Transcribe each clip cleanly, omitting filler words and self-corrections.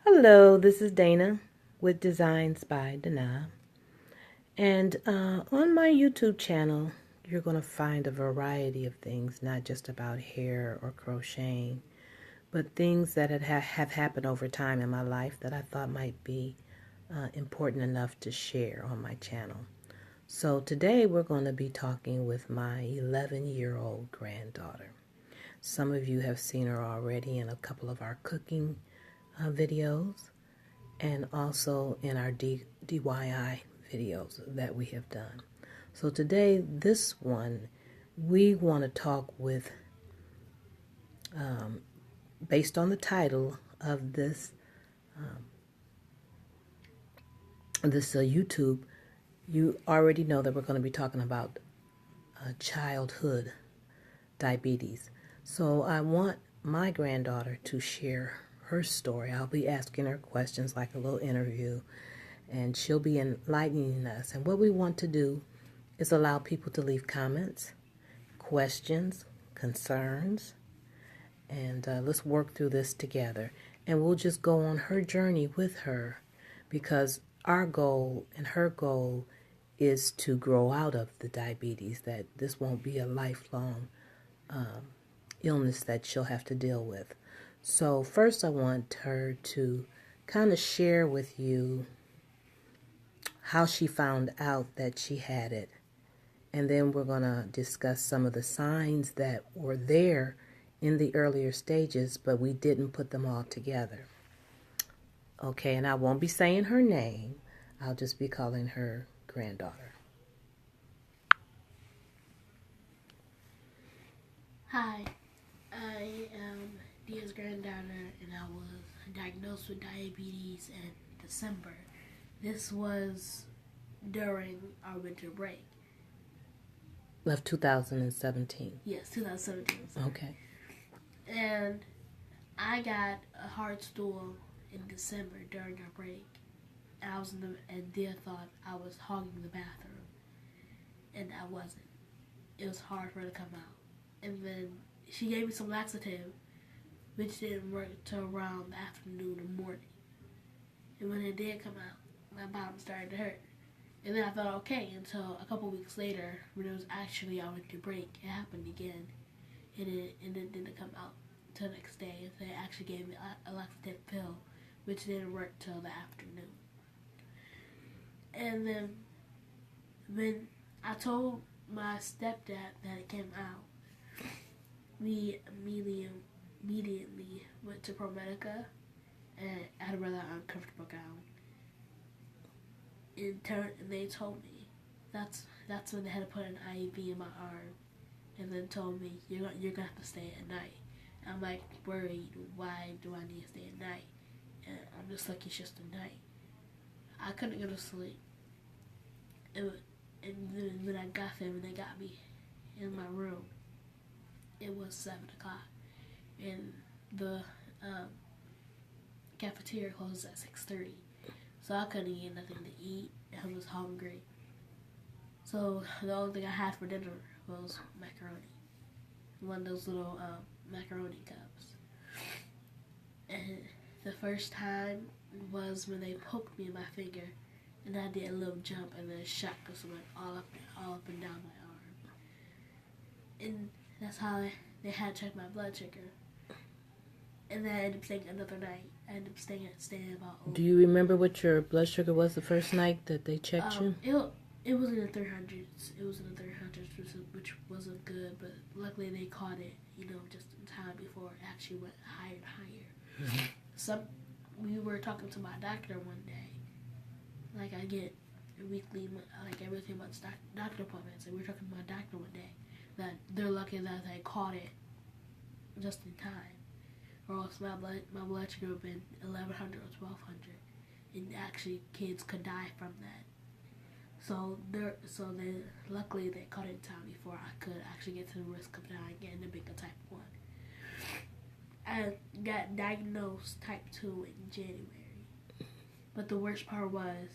Hello, this is Dana with Designs by Dana. And on my YouTube channel, you're going to find a variety of things, not just about hair or crocheting, but things that have happened over time in my life that I thought might be important enough to share on my channel. So today we're going to be talking with my 11-year-old granddaughter. Some of you have seen her already in a couple of our cooking videos, and also in our DIY videos that we have done. So today, this one, we want to talk with, based on the title of this YouTube, you already know that we're going to be talking about childhood diabetes. So I want my granddaughter to share her story. I'll be asking her questions like a little interview, and she'll be enlightening us. And what we want to do is allow people to leave comments, questions, concerns, and let's work through this together. And we'll just go on her journey with her, because our goal and her goal is to grow out of the diabetes, that this won't be a lifelong illness that she'll have to deal with. So first I want her to kind of share with you how she found out that she had it. And then we're going to discuss some of the signs that were there in the earlier stages, but we didn't put them all together. Okay, and I won't be saying her name. I'll just be calling her granddaughter. Hi, I am Dia's granddaughter, and I was diagnosed with diabetes in December. This was during our winter break. Of 2017. Yes, 2017. Okay. And I got a hard stool in December during our break. And Dia thought I was hogging the bathroom, and I wasn't. It was hard for it to come out. And then she gave me some laxative, which didn't work till around the afternoon or morning. And when it did come out, my bottom started to hurt. And then I felt okay until a couple weeks later, when it was actually our winter break, it happened again. And it didn't come out till the next day. And they actually gave me a laxative pill, which didn't work till the afternoon. And then when I told my stepdad that it came out, we immediately went to ProMedica, and I had a rather uncomfortable gown. And they told me that's when they had to put an IV in my arm, and then told me you're gonna have to stay at night. And I'm like worried, why do I need to stay at night? And I'm just like, it's just a night. I couldn't go to sleep. And then when I got there, when they got me in my room, it was 7 o'clock, and the cafeteria closes at 6:30. So I couldn't get nothing to eat. I was hungry. So the only thing I had for dinner was macaroni. One of those little macaroni cups. And the first time was when they poked me in my finger, and I did a little jump, and then a shot just went all up and down my arm. And that's how they had to check my blood sugar. And then I ended up staying another night. I ended up staying about. Do you remember what your blood sugar was the first night that they checked you? It was in the 300s. It was in the 300s, which wasn't good. But luckily they caught it, just in time before it actually went higher and higher. We were talking to my doctor one day. Like I get weekly, like every 3 months, doctor appointments. And we were talking to my doctor one day that they're lucky that they caught it just in time. Or else my blood sugar would have been 1100 or 1200, and actually kids could die from that. So luckily they caught it in time before I could actually get to the risk of dying and to become type 1. I got diagnosed type 2 in January, but the worst part was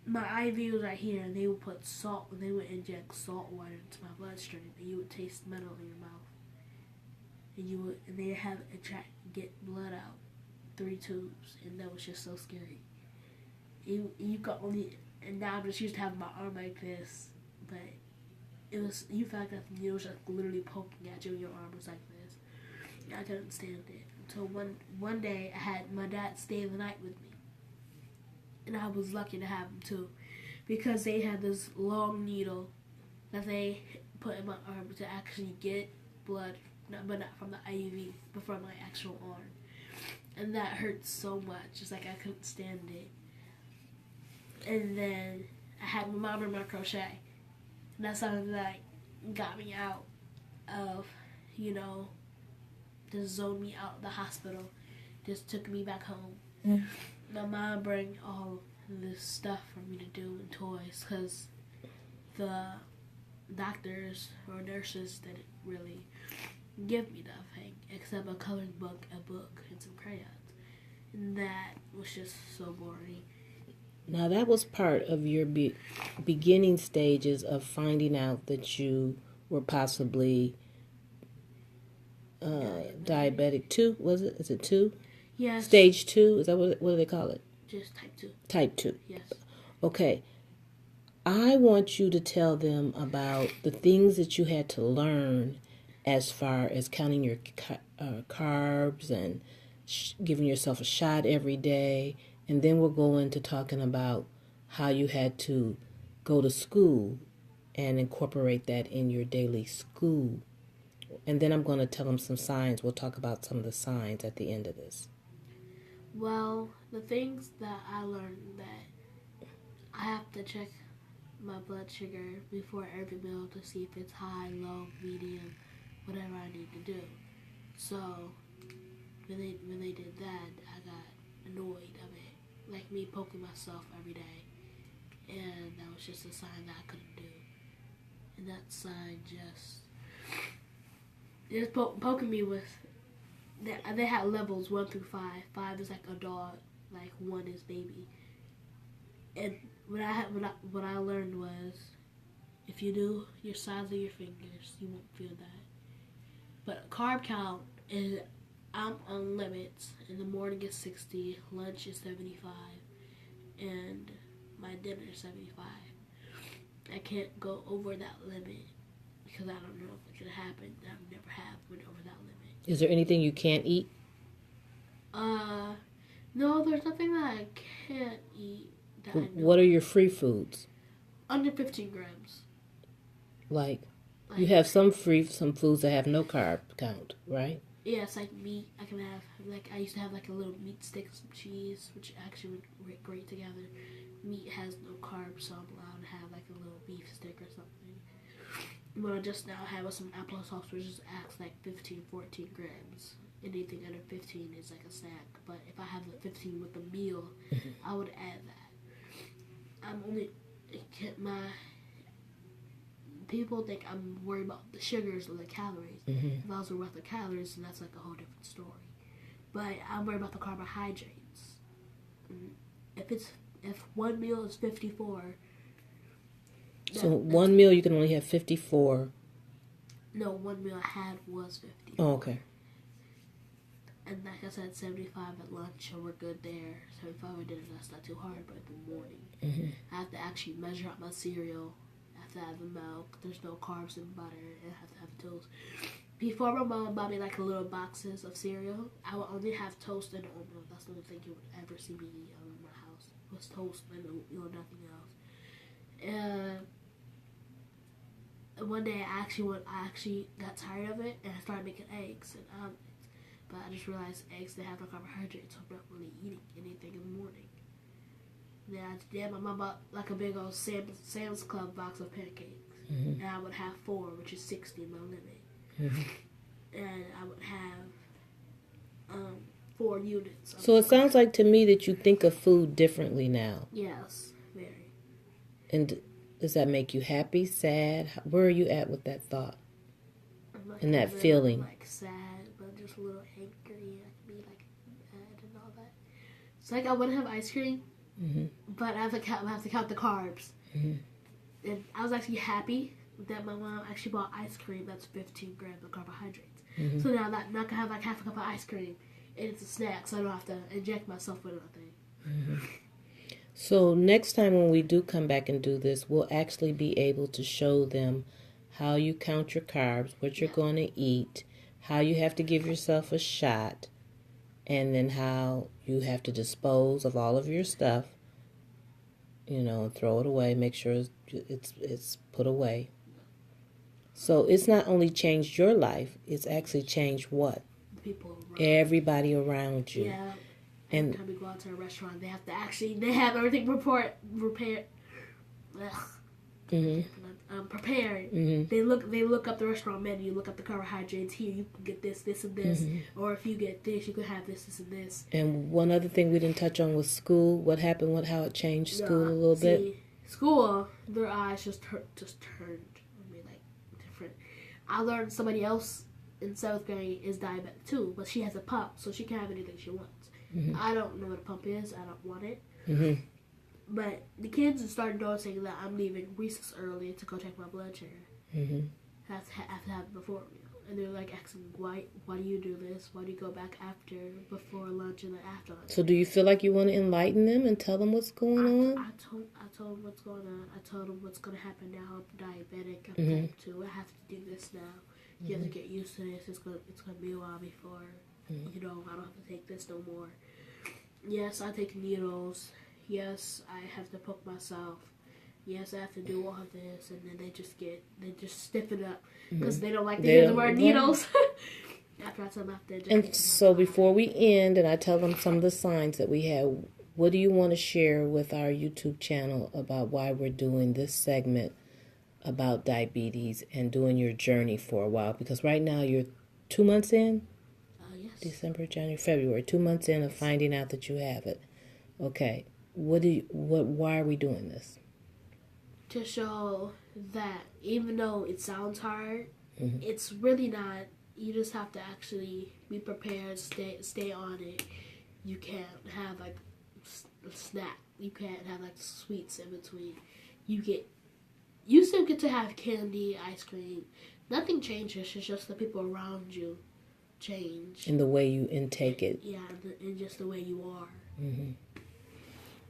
my IV was right here, and they would put salt, and they would inject salt water into my bloodstream, and you would taste metal in your mouth. And they have get blood out 3 tubes, and that was just so scary. You got only, and now I'm just used to having my arm like this, but it was, you felt like the needle was just literally poking at you, and your arm was like this. I couldn't stand it. So one day, I had my dad stay the night with me, and I was lucky to have him too, because they had this long needle that they put in my arm to actually get blood, but not from the IV, but from my actual arm. And that hurt so much. It's like I couldn't stand it. And then I had my mom learn my crochet. And that's something that got me out of, just zoned me out of the hospital. Just took me back home. Mm. My mom bring all this stuff for me to do and toys, because the doctors or nurses didn't really give me nothing except a coloring book, a book, and some crayons. And that was just so boring. Now, that was part of your beginning stages of finding out that you were possibly diabetic 2, was it? Is it 2? Yes. Stage 2? Is that what do they call it? Just type 2. Type 2. Yes. Okay. I want you to tell them about the things that you had to learn as far as counting your carbs and giving yourself a shot every day. And then we'll go into talking about how you had to go to school and incorporate that in your daily school. And then I'm going to tell them some signs. We'll talk about some of the signs at the end of this. Well, the things that I learned, that I have to check my blood sugar before every meal to see if it's high, low, medium, whatever I need to do. So when they did that, I got annoyed of it. Like me poking myself every day. And that was just a sign that I couldn't do. And that sign just poking me with, they had levels 1 through 5. 5 is like adult, like 1 is baby. And what I learned was, if you do your size of your fingers, you won't feel that. But carb count is, I'm on limits. In the morning is 60, lunch is 75, and my dinner is 75. I can't go over that limit because I don't know if it could happen. I've never went over that limit. Is there anything you can't eat? No, there's nothing that I can't eat. What are your free foods? Under 15 grams. Like you have some foods that have no carb count, right? Yes, like meat. I can have, I used to have a little meat stick and some cheese, which actually would work great together. Meat has no carbs, so I'm allowed to have a little beef stick or something. What I just now have was some applesauce, which just acts 15, 14 grams. Anything under 15 is a snack. But if I have the 15 with a meal, I would add that. I'm only, people think I'm worried about the sugars or the calories. If I was worried about the calories, then that's a whole different story. But I'm worried about the carbohydrates. If one meal is 54. So one meal you can only have 54. No, one meal I had was 50. Oh, okay. And like I said, 75 at lunch, so we're good there. 75 at dinner, that's not too hard, but in the morning, I have to actually measure out my cereal. I have to have the milk. There's no carbs and butter, and I have to have toast. Before my mom bought me little boxes of cereal, I would only have toast and oatmeal. That's the only thing you would ever see me eat in my house. It was toast and oatmeal, nothing else. And one day I actually got tired of it, and I started making eggs and omelets. But I just realized eggs, they have no carbohydrates, so I'm not really eating anything in the morning. Then my mom bought a big old Sam's Club box of pancakes. And I would have 4, which is 60, my limit. And I would have 4 units. So it sounds like to me that you think of food differently now. Yes, very. And does that make you happy, sad? Where are you at with that thought? And that feeling? Sad, but just a little angry. I can be mad and all that. It's I want to have ice cream, but I have to count the carbs. And I was actually happy that my mom actually bought ice cream that's 15 grams of carbohydrates. So now I'm not gonna have half a cup of ice cream and it's a snack, so I don't have to inject myself with anything. Mm-hmm. So next time when we do come back and do this, we'll actually be able to show them how you count your carbs, what you're going to eat, how you have to give yourself a shot, and then how you have to dispose of all of your stuff, and throw it away, make sure it's put away. So it's not only changed your life, it's actually changed what? People around. Everybody around you. Yeah. And every time we go out to a restaurant, they have everything prepared. Prepared. Mm-hmm. They look up the restaurant menu, look up the carbohydrates. Here, you can get this, this, and this. Mm-hmm. Or if you get this, you can have this, this, and this. And one other thing we didn't touch on was school. What happened? How it changed school a little bit? School, their eyes just turned. I mean, like, different. I learned somebody else in 7th grade is diabetic too, but she has a pump, so she can have anything she wants. Mm-hmm. I don't know what a pump is. I don't want it. Mm-hmm. But the kids started noticing that I'm leaving recess early to go check my blood sugar. Mm-hmm. I have to have it before meal. And they're like asking, why do you do this? Why do you go back before lunch and then after lunch? So do you feel like you want to enlighten them and tell them what's going on? I told them what's going on. I told them what's going to happen now. I'm diabetic. I'm type 2. I have to do this now. You have to get used to this. It's gonna be a while before, I don't have to take this no more. Yes, I take needles. Yes, I have to poke myself. Yes, I have to do all of this, and then they just stiffen up because they don't like to hear the word needles. After I tell them after. And so before we end, and I tell them some of the signs that we have, what do you want to share with our YouTube channel about why we're doing this segment about diabetes and doing your journey for a while? Because right now you're 2 months in? Yes. December, January, February. 2 months in of finding out that you have it. Okay. Why are we doing this? To show that even though it sounds hard, it's really not. You just have to actually be prepared, stay on it. You can't have like a snack. You can't have like sweets in between. You still get to have candy, ice cream. Nothing changes. It's just the people around you change. In the way you intake it. Yeah, and just the way you are. Mm-hmm.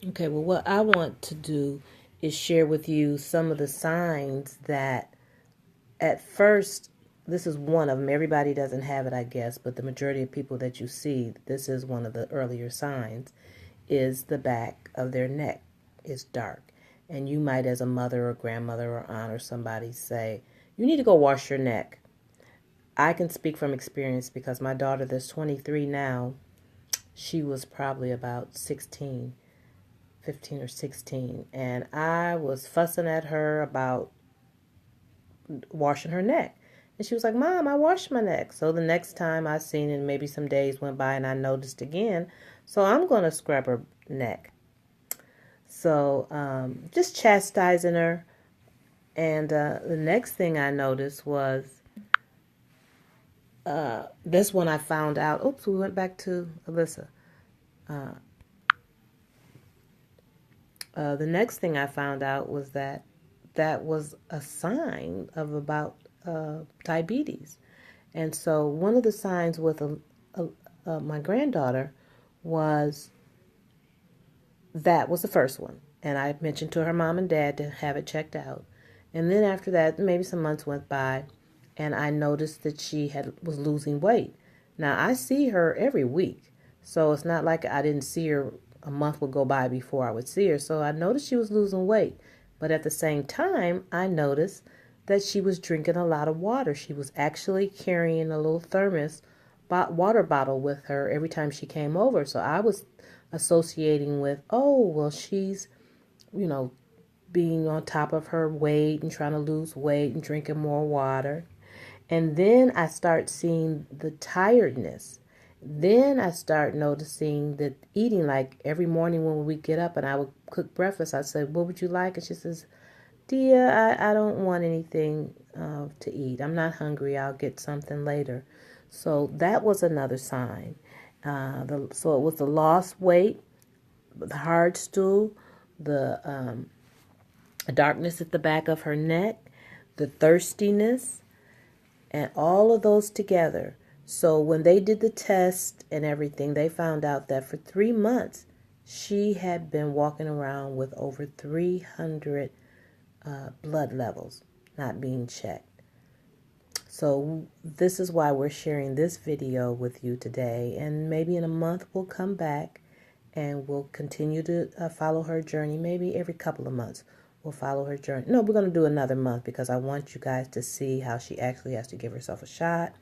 Okay, well, what I want to do is share with you some of the signs that at first, this is one of them. Everybody doesn't have it, I guess, but the majority of people that you see, this is one of the earlier signs, is the back of their neck is dark. And you might, as a mother or grandmother or aunt or somebody, say, you need to go wash your neck. I can speak from experience because my daughter that's 23 now, she was probably about 15 or 16, and I was fussing at her about washing her neck. And she was like, Mom, I washed my neck. So the next time I seen it, maybe some days went by and I noticed again. So I'm going to scrub her neck. So just chastising her. And the next thing I noticed was this one I found out. Oops, we went back to Alyssa. The next thing I found out was that was a sign of about diabetes. And so one of the signs with my granddaughter was the first one. And I mentioned to her mom and dad to have it checked out. And then after that, maybe some months went by, and I noticed that she was losing weight. Now, I see her every week, so it's not like I didn't see her. A month would go by before I would see her. So I noticed she was losing weight. But at the same time, I noticed that she was drinking a lot of water. She was actually carrying a little thermos water bottle with her every time she came over. So I was associating with, oh, well, she's, being on top of her weight and trying to lose weight and drinking more water. And then I start seeing the tiredness. Then I start noticing that eating, like every morning when we get up and I would cook breakfast, I'd say, what would you like? And she says, Dia, I don't want anything to eat. I'm not hungry. I'll get something later. So that was another sign. So it was the lost weight, the hard stool, the darkness at the back of her neck, the thirstiness, and all of those together. So when they did the test and everything, they found out that for 3 months, she had been walking around with over 300 blood levels not being checked. So this is why we're sharing this video with you today, and maybe in a month we'll come back and we'll continue to follow her journey. Maybe every couple of months we'll follow her journey. No, we're going to do another month because I want you guys to see how she actually has to give herself a shot,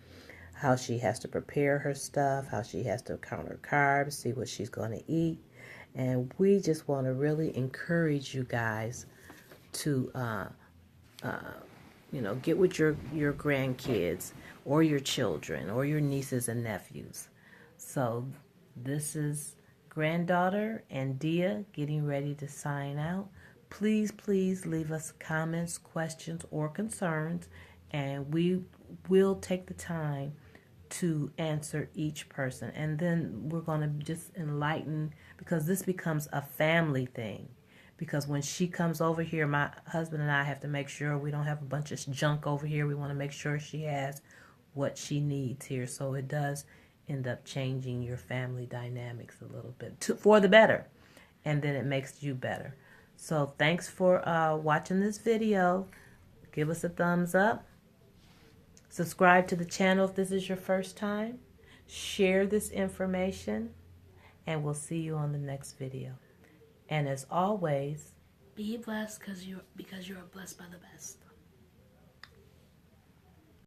how she has to prepare her stuff, how she has to count her carbs, see what she's going to eat. And we just want to really encourage you guys to get with your grandkids or your children or your nieces and nephews. So this is granddaughter and Dia getting ready to sign out. Please leave us comments, questions, or concerns, and we will take the time to answer each person. And then we're going to just enlighten, because this becomes a family thing. Because when she comes over here, my husband and I have to make sure we don't have a bunch of junk over here. We want to make sure she has what she needs here. So it does end up changing your family dynamics a little bit for the better. And then it makes you better. So thanks for watching this video. Give us a thumbs up. Subscribe to the channel if this is your first time. Share this information. And we'll see you on the next video. And as always, be blessed because you're blessed by the best.